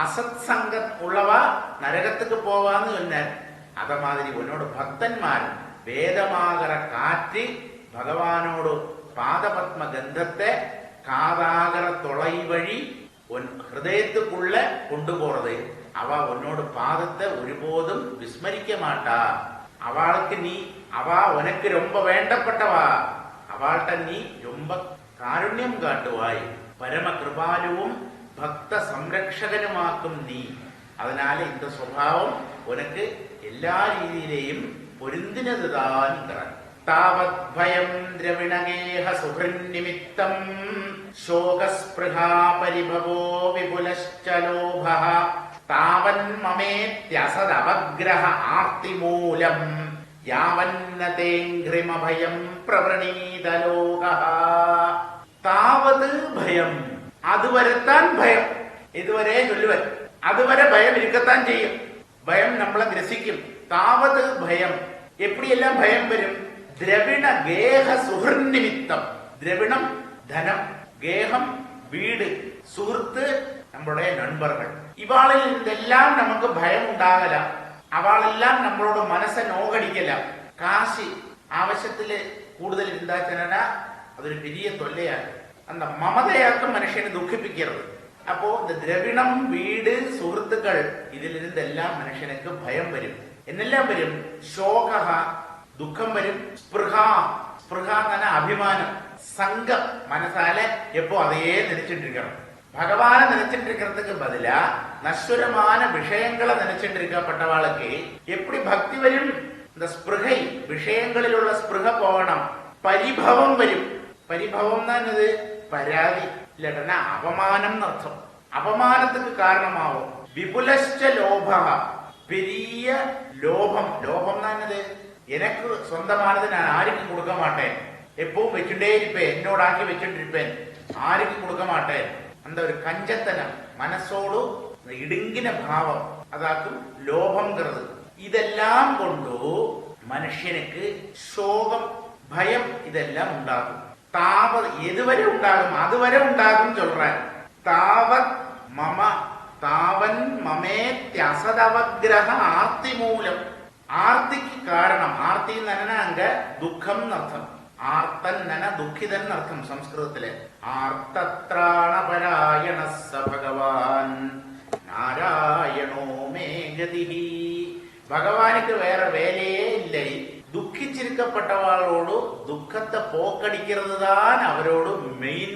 அசத் சங்கத் உள்ளவா நரகத்துக்கு போவான்னு சொன்னார். அத மாதிரி உன்னோட பக்தன்மார் வேதமாகிற காற்றி பகவானோடு பாதபத்ம கந்தத்தை காதாகிற தொலை வழி உன் ஹிருதயத்துக்குள்ள கொண்டு போறது. அவ உன்னோட பாதத்தை ஒருபோதும் விஸ்மரிக்க மாட்டா. அவளுக்கு நீ, அவ உனக்கு ரொம்ப வேண்டப்பட்டவா. அவள்கிட்ட நீ ரொம்ப காருண்யம் காட்டுவாய். பரம கிருபாலுவும் பக்த சம்ரக்ஷகனுமாக்கும் நீ. அதனால இந்த சுபாவம் உனக்கு எல்லா ரீதியிலேயும் பொருந்தினதுதான். தாவத் பயம் திரவிணகேஹ சுகிருநிமித்தம் சோகஸ்பிருஹா பரிபவோ விபுலஸ்ச லோபஹ தாவன் மமேத்யசதவக்ரஹ ஆர்த்திமூலம் யாவன்ன தேங்கிரிமபயம் பிரவணீத லோகஹ. தாவது பயம், அதுவரைத்தான் பயம். இதுவரை சொல்லுவர், அதுவரை பயம் இருக்கத்தான் செய்யும். பயம் நம்மளை கிரசிக்கும். தாவது பயம். எப்படி எல்லாம் பயம் வரும்? திரவிண கேக சுகிருநிமித்தம். திரவிணம் தனம், கேகம் வீடு, சுகிருத்து நம்மளுடைய நண்பர்கள். இவாளில் இருந்தெல்லாம் நமக்கு பயம் உண்டாகலாம். அவளெல்லாம் நம்மளோட மனசை நோகடிக்கலாம். காசி ആവശ്യത്തില് കൂടുതൽ இருந்தாச்சுன்னா അതൊരു பெரிய தொல்லையாக. அந்த மமதையாக்கும் மனுஷனை துக்கிப்பிக்கிறது. அப்போ இந்த திரவிணம், வீடு, സുഹൃത്തുക്കൾ, ഇതിലിരുന്നെല്ലാം മനുഷ്യനുக்கு பயம் வரும். என்னெல்லாம் வரும்? சோகஹ, துக்கம் வரும். ஸ்பிருஹா, ஸ்பிருஹான அபிமானம். சங்கம், மனசால எப்போ அதையே நினைச்சிட்டு இருக்கணும். பகவான நினைச்சிட்டு இருக்கிறதுக்கு பதிலா நஸ்வரமான விஷயங்களை நினைச்சிட்டு இருக்கப்பட்டவாளுக்கு எப்படி பக்தி வரும்? இந்த ஸ்பிருகை, விஷயங்களில் உள்ள ஸ்பிருக போகணும். பரிபவம் வரும். பரிபவம் தான் இது பராதி இல்லைன்னா அபமானம் அர்த்தம். அபமானத்துக்கு காரணமாகும். விபுலஸ்ச லோபா, பெரிய லோபம். லோபம் தான் என்னது? எனக்கு சொந்தமானது நான் யாருக்கும் கொடுக்க மாட்டேன், எப்பவும் வச்சுட்டே இருப்பேன், என்னோட ஆக்கி வச்சுட்டு இருப்பேன். ആർക്കും കൊടുക്ക മാട്ടേ എന്താ ഒരു കഞ്ചത്തനം, മനസ്സോട് ഇടുങ്ങിന ഭാവം, അതാക്കും ലോഭം കരുത്. ഇതെല്ലാം കൊണ്ടു മനുഷ്യനുക്ക് ശോകം, ഭയം ഇതെല്ലാം ഉണ്ടാകും. താവത് എതുവരെ ഉണ്ടാകും, അതുവരെ ഉണ്ടാകും ചൊല്ലാൻ. താവത് മമ താവൻ മമേത്യസദവഗ്രഹ ആർത്തി മൂലം. ആർത്തിക്ക് കാരണം, ആർത്തി നനനാങ്ക ദുഃഖം എന്നർത്ഥം, ആർത്തൻ നന ദുഃഖിതൻ എന്നർത്ഥം സംസ്കൃതത്തില്. ആർത്തത്രാണപരായണ സ ഭഗവാൻ നാരായണോ മേ ഗതിഹി. ഭഗവാനിക്ക് വേറെ വേലയേ ഇല്ല. ദുഃഖിച്ചിരിക്കപ്പെട്ടവാളോട് ദുഃഖത്തെ പോക്കടിക്കുന്നത് താൻ അവരോട് മെയിൻ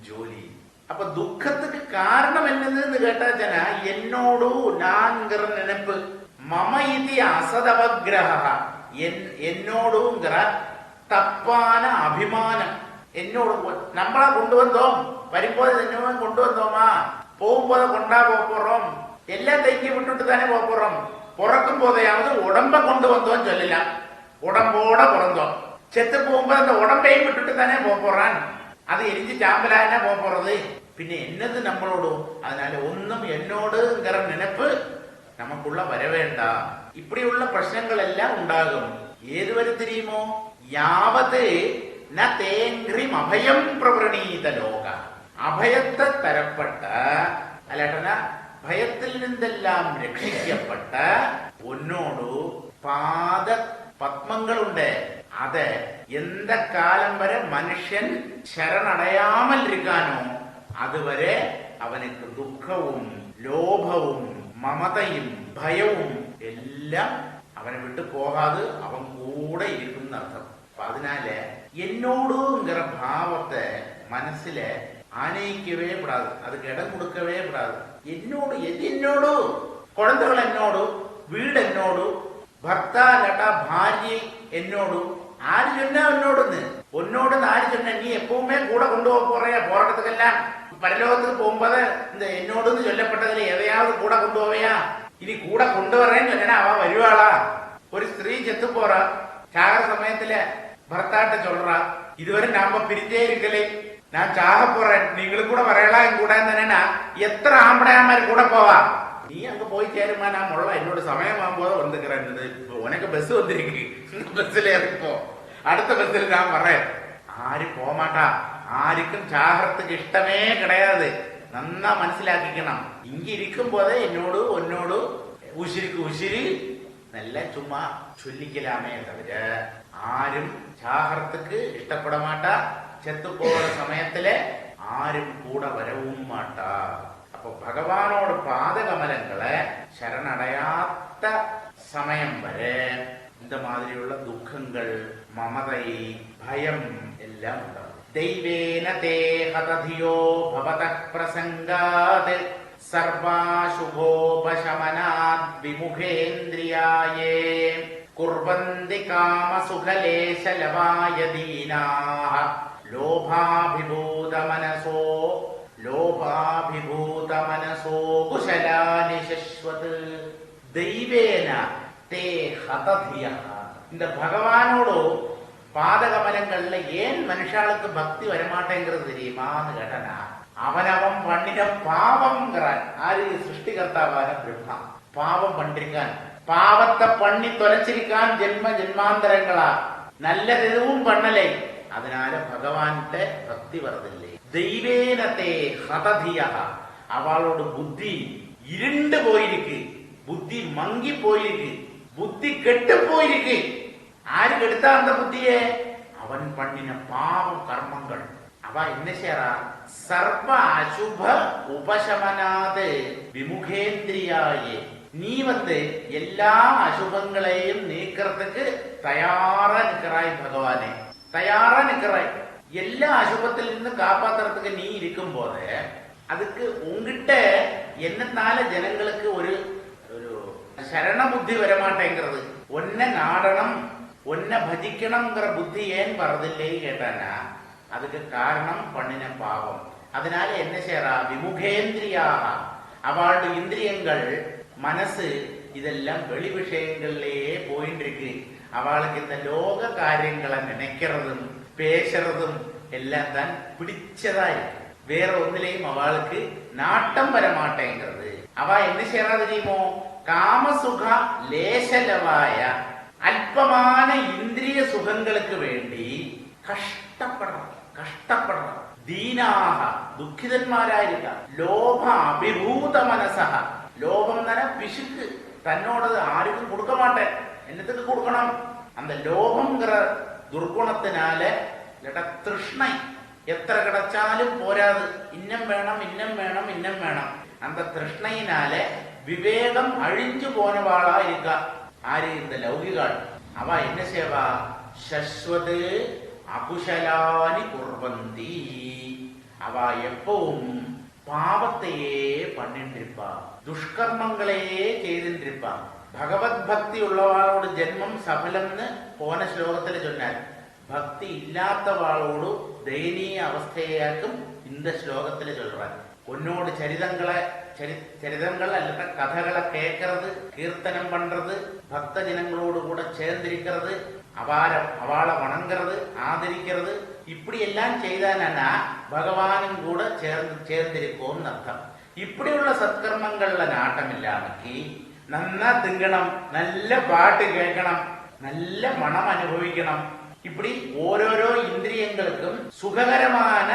ജോലി. അപ്പൊ ദുഃഖத்துக்கு കാരണം എന്നതെന്ന് കേട്ടാ ജന എന്നോടു നാൻകിற நினைப்பு. മമ ഇതി അസദവഗ്രഹ, എന്നോടുங்கிற തപ്പാന അഭിമാനം. എന്നോട് നമ്മളെ കൊണ്ടുവന്നോ, വരുമ്പോ എന്നോ കൊണ്ടുവന്നോമാ, പോകുമ്പോതെ കൊണ്ടാ പോറോം, എല്ലാം തെങ്കി വിട്ടിട്ട് തന്നെ പോറോം. പുറക്കും പോതെയാவது ഉടമ്പ കൊണ്ടുവന്നോന്ന് ചൊല്ലില്ല, ഉടമ്പോടെ പുറന്തോ. ചെത്ത് പോകുമ്പോ அந்த உடம்பையும் விட்டுட்டு தானே போறான், അത് എരിഞ്ഞ് ചാമ്പലാന പോறது. പിന്നെ എന്നത് നമ്മളോട്. അതിനാൽ ഒന്നും എന്നോടുங்கிற நினைப்பு നമുക്കുള്ള വരവേണ്ട. ഇപ്പടിയുള്ള പ്രശ്നങ്ങളെല്ലാം ഉണ്ടാകും. ഏതുവരെ തിരിയുമോ? യാവത് ന തേങ്ക്രിം അഭയം പ്രവൃണീത ലോക. അഭയത്തെ തരപ്പെട്ട അല്ലേട്ടന ഭയത്തിൽ നിന്നെല്ലാം രക്ഷിക്കപ്പെട്ട ഒന്നോടു പാദ പത്മങ്ങളുണ്ട്. അത് എന്ത കാലം വരെ മനുഷ്യൻ ശരണടയാമല്ലിരിക്കാനോ അതുവരെ അവനക്ക് ദുഃഖവും ലോഭവും മമതയും ഭയവും എല്ലാം അവനെ വിട്ടു പോകാതെ അവൻ കൂടെ ഇരിക്കുന്ന അർത്ഥം. അപ്പൊ അതിനാല് എന്നോടുங்கிற ഭാവത്തെ മനസ്സിലെ ആനയിക്കവേ വിടാതെ, അത് ഇടം കൊടുക്കവേ വിടാതെ. എന്നോട് എന്നോട് കുഴന്തകൾ എന്നോട്, വീട് എന്നോട്, ഭർത്താലട്ട ഭാര്യ എന്നോട്. ആര് ചൊന്നാ എന്നോടൊന്ന് ഒന്നോടൊന്ന് ആര് ചൊന്ന? നീ എപ്പോഴുമേ കൂടെ കൊണ്ടുപോകാ പോരാട്ടത്തിലെല്ലാം. പരലോകത്തിന് പോകുമ്പോ എന്നോടൊന്ന് ചൊല്ലപ്പെട്ടതിൽ എവയാவது കൂടെ കൊണ്ടുപോവയാ. ഇനി കൂടെ കൊണ്ടുവരേന്ന് ചൊല്ലണ അവ വരുവാളാ. ഒരു സ്ത്രീ ചെത്തുപോറ ചാക സമയത്തില് ഭർത്താട്ട് ചൊല്ലറ, ഇതുവരെ നാമ്പ പിരിഞ്ഞേ ഇരിക്കലേ, ഞാൻ ചാക പോറേൻ, നിങ്ങളും കൂടെ പറയലാ കൂടെ തന്നെയാ. എത്ര ആമ്പടയാന്മാർ കൂടെ പോവാ? നീ അങ്ങ് പോയി ചേരുമ്പോ ഞാൻ മുള്ള എന്നോട് സമയമാകുമ്പോ വന്നിക്കുന്നത്. ഉനക്ക് ബസ് വന്നിരിക്കും, ബസ്സിലേറിപ്പോ അടുത്ത ബസ്സിൽ ഞാൻ പറയാം. ആരും പോമാട്ടാ, ആർക്കും ചാഹറத்துக்கு ഇഷ്ടമേ കിടയാതെ നന്നാ മനസ്സിലാക്കിക്കണം. ഇങ്ങിരിക്കുമ്പോഴേ എന്നോട് ഒന്നോട് ഉശിരിക്ക് ഉശിരി നല്ല ചുമ്മാ ചൊല്ലിക്കലാമേ തവിര ആരും ചാഹറத்துக்கு ഇഷ്ടപ്പെട മാട്ടാ. ചെത്തുപോകുന്ന സമയത്തില് ആരും കൂടെ വരവും മാട്ടാ. അപ്പൊ ഭഗവാനോട് പാദകമലങ്ങളെ ശരണടയാത്ത സമയം വരെ இந்த மாதிரிയുള്ള ദുഃഖങ്ങൾ, മമതൈ, ഭയം എല്ലാം ഉണ്ടാവും. ദൈവേന തേ ഹതധിയോ ഭവതഃ പ്രസംഗാത് സർവാശുഭോപശമനാത് വിമുഖേന്ദ്രിയായേ കുർവന്തി കാമസുഖലേശലവായ ദീനാഃ ലോഭാഭിഭൂതമനസോ കുശലാനി ശശ്വത്. ദൈവേന തേ ഹതധിയഃ. இந்த ഭഗവാനോട് പാദകമലങ്ങളില് ഏൻ മനുഷ്യാൾക്ക് ഭക്തി വരമാട്ടേங்கிறது தெரியுமான்னு കേട്ടനാ. അവനവൻ പണ്ണിന്റെ പാവംங்கிறாൻ. ആര്? സൃഷ്ടികർത്താവായ ബ്രഹ്മ. പാവം പണ്ടിരിക്കാൻ, പാവത്തെ പണ്ണി തൊലച്ചിരിക്കാൻ ജന്മ ജന്മാന്തരങ്ങളാ. നല്ലതെതുവും പണ്ണലേ. അതിനാല് ഭഗവാന്റെ ഭക്തി വരതില്ലേ. ദൈവേനത്തെ ഹതധിയഃ. അവളോട് ബുദ്ധി ഇരുണ്ട് പോയിരിക്ക്, ബുദ്ധി മങ്ങിപ്പോയിരിക്ക്, ബുദ്ധി കെട്ടുപോയിരിക്ക്. ആര് കെടുത്താ അന്ത ബുദ്ധിയെ? അവൻ പണ്ണിന പാവ കർമ്മങ്ങൾ. അവ എന്ന ചേരാ സർവ അശുഭ ഉപശമനാത് വിമുഖേന്ദ്രിയായേ. നീ എല്ലാ അശുഭങ്ങളെയും നീக்கிறதுக்கு തയ്യാറാ നിക്കറായി ഭഗവാനെ, തയ്യാറാ നിക്കറായി. എല്ലാ അശുഭത്തിൽ നിന്ന് കാപ്പാത്തുறதுக்கு നീ ഇരിക്കുമ്പോഴേ அதுக்கு உங்கிட்ட என்னத்தால ஜனங்களுக்கு ஒரு ശരണബുദ്ധി വരമാട്ടേங்கிறது. ഒന്നെ നാടണം, ഒന്നെ ഭജിക്കണംங்கிற ബുദ്ധി ഏൻ പറഞ്ഞില്ലേ കേട്ടാനാ. அதுக்கு കാരണം പണ്ണിന പാവം. അതിനാൽ എന്നെ ചേരാ വിമുഖേന്ദ്രിയാഹ. അവളുടെ ഇന്ദ്രിയങ്ങൾ, മനസ്സ് ഇതെല്ലാം വെളി വിഷയങ്ങളിലേ പോയിട്ടിരിക്ക്. അവൾക്ക് இந்த ലോക കാര്യങ്ങളെ നനയ്க்கிறതും പേശറതും எல்லாம் தான் பிடிச்சதா இருக்கு. வேற ஒன்னிலையும் அவளுக்கு நாட்டம் வரமாட்டேங்கிறது. அவ என்ன செய்யறா தெரியுமோ? காமசுக லேசலவாய அல்பமான இந்திரிய சுகங்களுக்கு வேண்டி കഷ്ടപ്പെടണം ദീനാഹ ദുഃഖിതന്മാരായിരിക്ക ലോഭ അഭിഭൂത മനസഹ ലോഭം എന്ന് പറഞ്ഞാൽ പിശുക്ക് തന്നോട് ആർക്കും കൊടുക്ക മാട്ടേ എന്നத்துக்கு കൊടുക്കണം அந்த ലോഭംங்கிற துர்குணத்தினால திருஷ்ணை എത്ര கிடைச்சாலும் போராது இன்னம் வேணும் இன்னம் வேணும் இன்னம் வேணும் அந்த திருஷ்ணையினால விவேகம் அழிஞ்சு போனவாளா இருக்கா ஆறு இந்த லௌகிகாள். அவ என்ன செய்வா? சஸ்வத் அகுஷலானி குர்வந்தி. அவ எப்பவும் பாவத்தையே பண்ணின்றிருப்பா, துஷ்கர்மங்களையே ചെയ്തിരിப்பா. ഭഗവത് ഭക്തി ഉള്ളവാളോട് ജന്മം സഫലംന്ന് പോന ശ്ലോകത്തിൽ ചൊന്നാൽ ഭക്തി ഇല്ലാത്തവാളോട് ദയനീയ അവസ്ഥയാക്കും இந்த ஸ்லோகத்துல சொல்றாங்க. உன்னோட சரிதங்கள் அல்லது கதைகளை கேட்கறது, கீர்த்தனம் பண்றது, பக்த ஜனங்களோடு கூட சேர்ந்திருக்கிறது, அவளை வணங்குறது, ஆதரிக்கிறது, இப்படி எல்லாம் செய்தானா பகவானும் கூட சேர்ந்திருக்கோம்னு அர்த்தம். இப்படி உள்ள சத்கர்மங்கள்ல நாட்டம் இல்லாமக்கி നന്നാ തിങ്കണം, നല്ല പാട്ട് കേൾക്കണം, നല്ല മണം അനുഭവിക്കണം. இப்படி ஓரோரோ இந்திரியங்களுக்கும் சுககரமான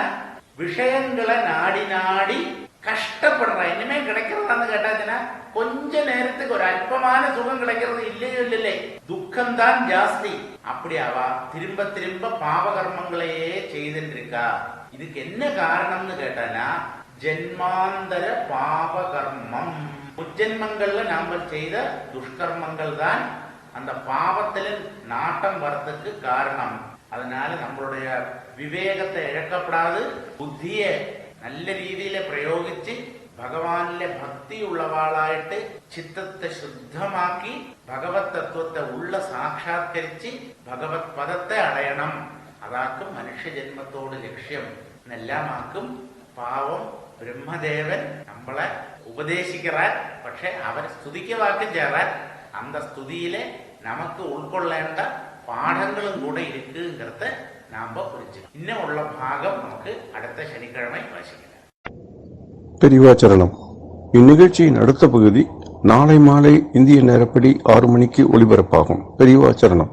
விஷயங்களை நாடி நாடி கஷ்டப்படுற இனிமே கிடைக்கிறதான்னு கேட்டாச்சுன்னா கொஞ்ச நேரத்துக்கு ஒரு அல்பமான சுகம் கிடைக்கிறது இல்லையோ இல்லையே, துக்கம் தான் ஜாஸ்தி. அப்படி அவ திரும்ப திரும்ப பாவகர்மங்களையே செய்துருக்கா. இதுக்கு என்ன காரணம்னு கேட்டானா ஜென்மாந்தர பாவகர்மம். முஜென்மங்கள்ல நாம செய்த துஷ்கர்மங்கள் தான் அந்த பாவத்தில நாட்டம் வரதுக்கு காரணம். அதனால நம்மளுடைய விவேகத்தை இழக்கப்படாது, புத்திய நல்ல രീതിയിൽ പ്രയോഗിച്ച് ഭഗവാനിലെ ഭക്തിയുള്ളവാളായിട്ട് ചിത്തത്തെ ശുദ്ധമാക്കി ഭഗവത് തത്വത്തെ ഉള്ള സാക്ഷാത്കരിച്ച് ഭഗവത് പദത്തെ അടയണം. അതാക്കും മനുഷ്യജന്മത്തോട് ലക്ഷ്യം എന്നെല്ലാമാക്കും. പാവം ബ്രഹ്മദേവൻ നമ്മളെ ഉപദേശിக்கிறார். പക്ഷെ അവൻ സ്തുതിക്ക് വാക്കും ചേരാൻ அந்த ஸ்துதியிலே நமக்கு உள்கொள்ளேண்ட பாடங்களும் கூட இருக்குங்கிறத நாம புரிஞ்சுக்கணும். இன்னும் உள்ள பாகம் நமக்கு அடுத்த சனிக்கிழமை வாசிக்கலாம். பெரியவாச்சரணம். இந்நிகழ்ச்சியின் அடுத்த பகுதி நாளை மாலை இந்திய நேரப்படி 6 மணிக்கு ஒலிபரப்பாகும். பெரியவாச்சரணம்.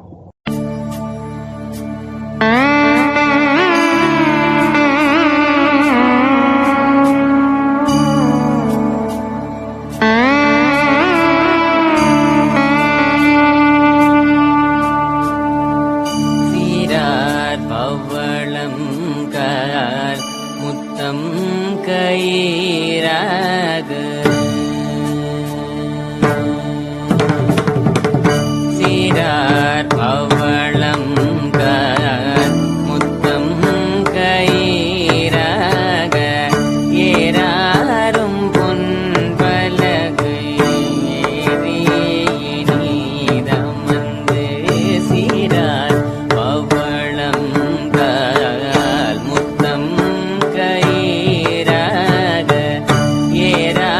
ஏரா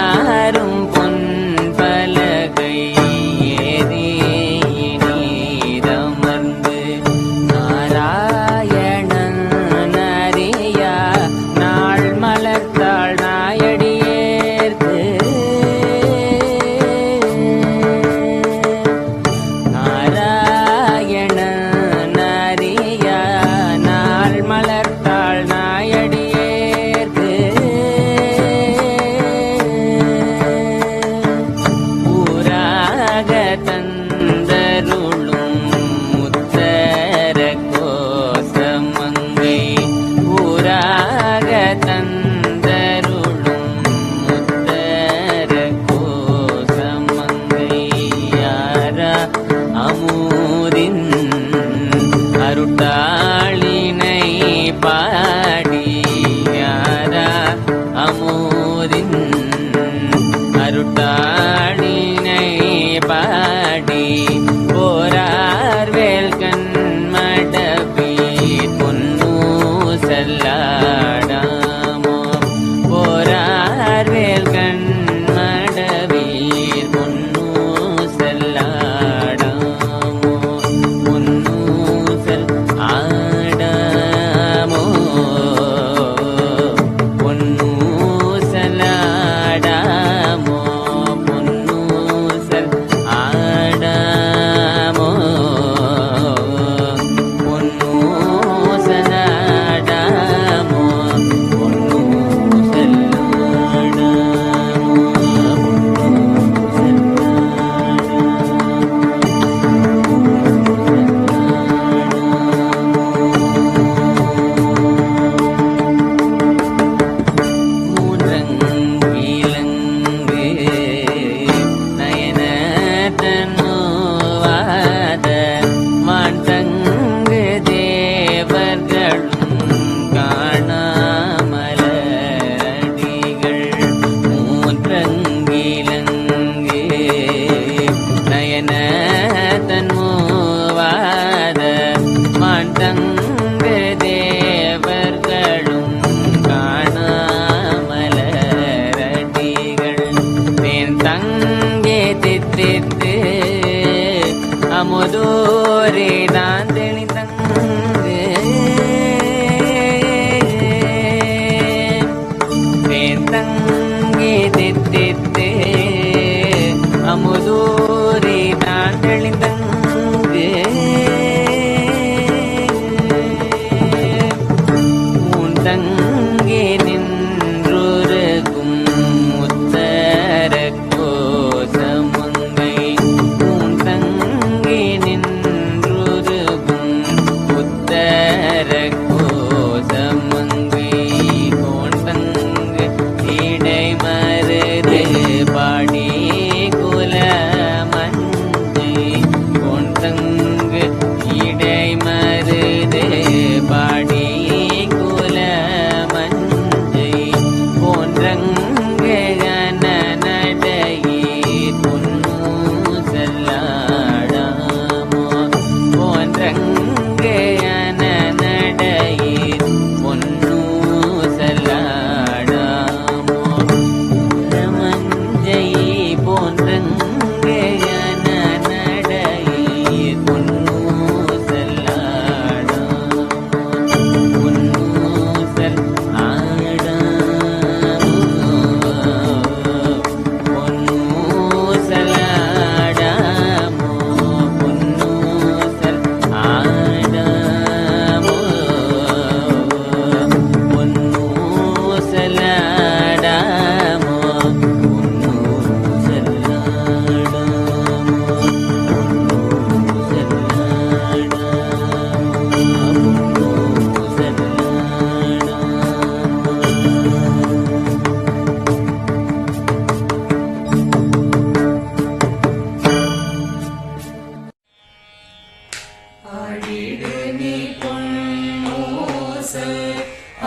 ஆடிடு நீ பொன்னூசல்,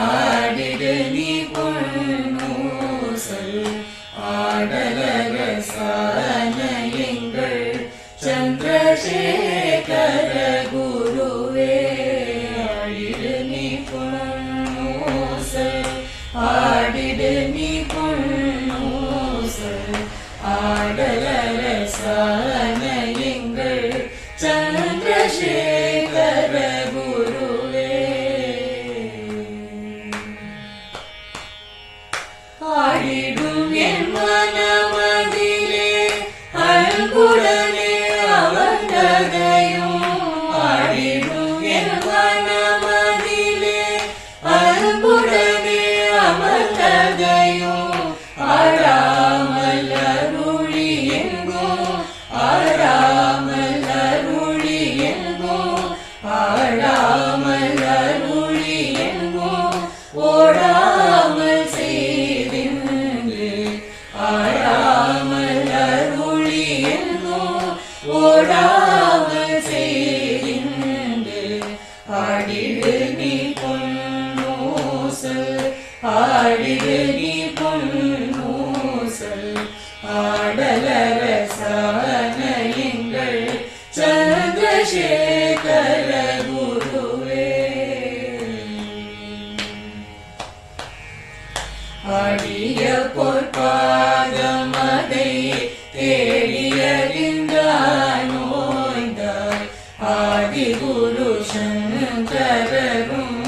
ஆடிடு நீ பொன்னூசல், ஆடலரசான எங்கள் சந்திரசேகர குருவே. ஆடிடு நீ பொன்னூசல், ஆடிடு நீ பொன்னூசல், ஆடலரசான எங்கள் சந்திரசேகர குருவே. ஆடிடும் என் மனமதிலே அன்புடனே அவனதையும், ஆடிடும் என் மனமதிலே அன்புடனே அவனதையும், ஆடாமல் அருளி எங்கும், ஆடாமல் அருளி எங்கும், ஆடாமல் அருளி எங்கும், ஓடாமல் செய்தின்று, ஆடாமல் அருளி எங்கும், ஓடாமல் செய்தின்று. ஆடிடு நீ பொன்னூசல், ஆடிடு நீ பொன்னூசல், ஆடலரசான எங்கள் சந்திரசேகர குருவே. ஆடிய பொற்பாதமதை தேடியறிந்தாய், ஆதிகுரு சங்கரரும்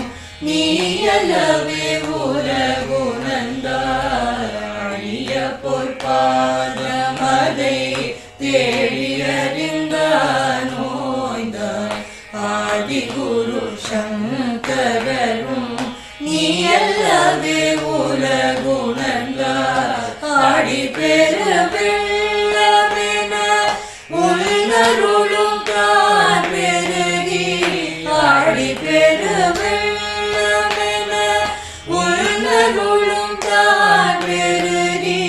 நீயலவே உலகுணர்ந்தாய். ஆடிய பொற்பாதமதை தேடியறிந்தாய், ஆதிகுரு சங்கரரும் நீயல்லவே உலகுணர்ந்தாய். ஆடி பெரு வெள்ளமென உள்நருளும் தான் பெருகி, ஆடி பெரு வெள்ளமென உள்நருளும் தான் பெருகி,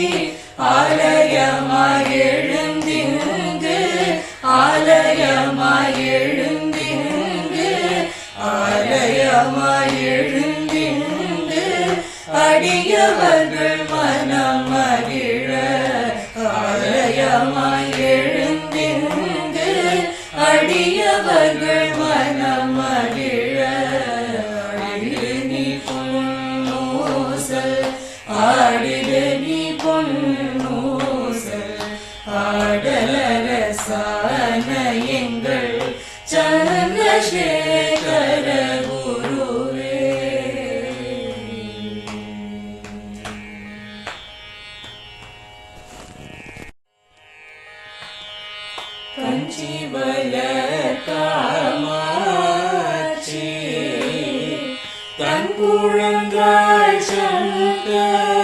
ஆலயமாய் எழுந்திங்கு, ஆலயமாய் எழுந்திங்கு, ஆலயமாய் எழுந்திங்கு, அடியவர்கள் மனம் மகிழ, ஆலயமாய் எழுந்திங்கு, அடியவர்கள் மனம் மகிழ. ஆடிடு நீ பொன்னூசல், ஆடிடு நீ பொன்னூசல், ஆடலரசான எங்கள் சந்திரசேகர குருவே. கஞ்சிவலர் காமாட்சி தன் குழந்தாய் சங்கரரே,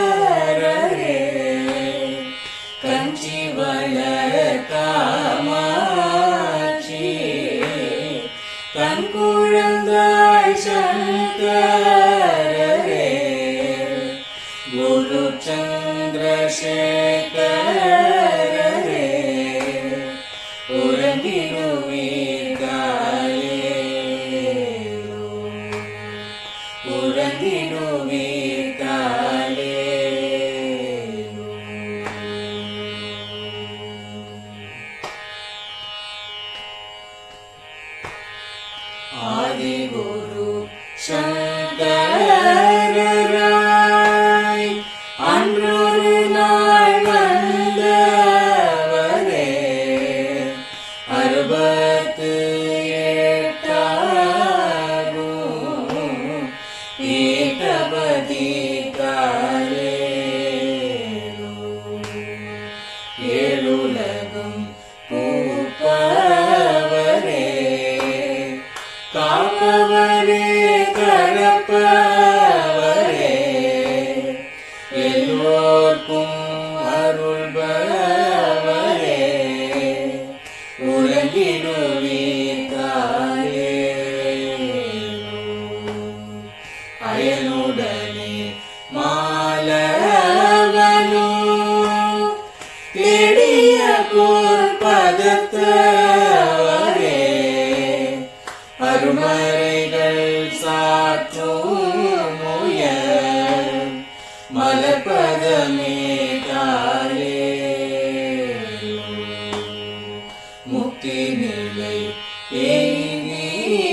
கஞ்சிவலர் காமாட்சி தன் குழந்தாய் சங்கரரே, குரு சந்திரசேகரரே, உறங்கிடுவீர்களோ, உறங்கிடுவீர்களோ. ஆதிகுரு சங்கரராய் அன்றொரு நாள் வந்தவரே, 68 பீட்டபதி காலேரோ, ஏழுலகம் பூப்பவரே, காப்பவரே கடப்பவரே, எல்லோர்க்கும் அருள்பவரே, உறங்கிடுவீர்களோ. அயனுடனே மாலவனோ தேடிய பொற்பதத்தவரே, அருமறைகள் சாற்றும் உயர் மலர்பதமே தாயே முக்தி நிலை எய்திடவே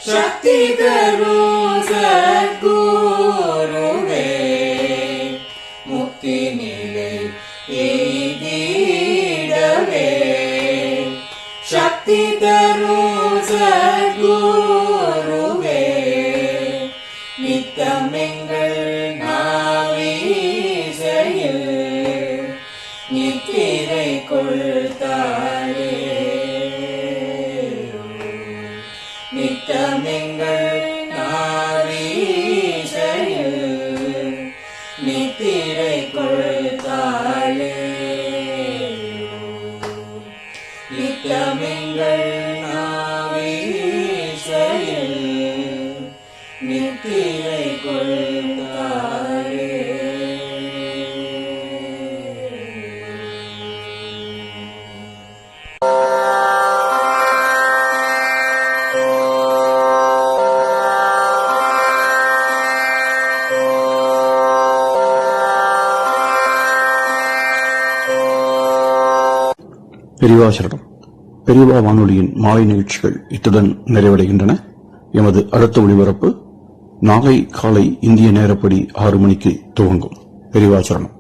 சக்தி தரும் சத்குருவே முக்தி நிலை எய்திடவே சக்தி தரும் சத்குருவே நித்தமெங்கள் நாவீசையில் நித்திரை கொள்தாயே நித்தமெங்கள் நாவீசையில் நித்திரை கொள்தாயே நித்தமெங்கள் நாவீசையில் நித்திரை கொள்தாயே பெரியவாசரணம். பெரியவா வானொலியின் மாலை நிகழ்ச்சிகள் இத்துடன் நிறைவடைகின்றன. எமது அடுத்த ஒளிபரப்பு நாளை காலை இந்திய நேரப்படி 6 மணிக்கு துவங்கும். பெரியவாசரணம்.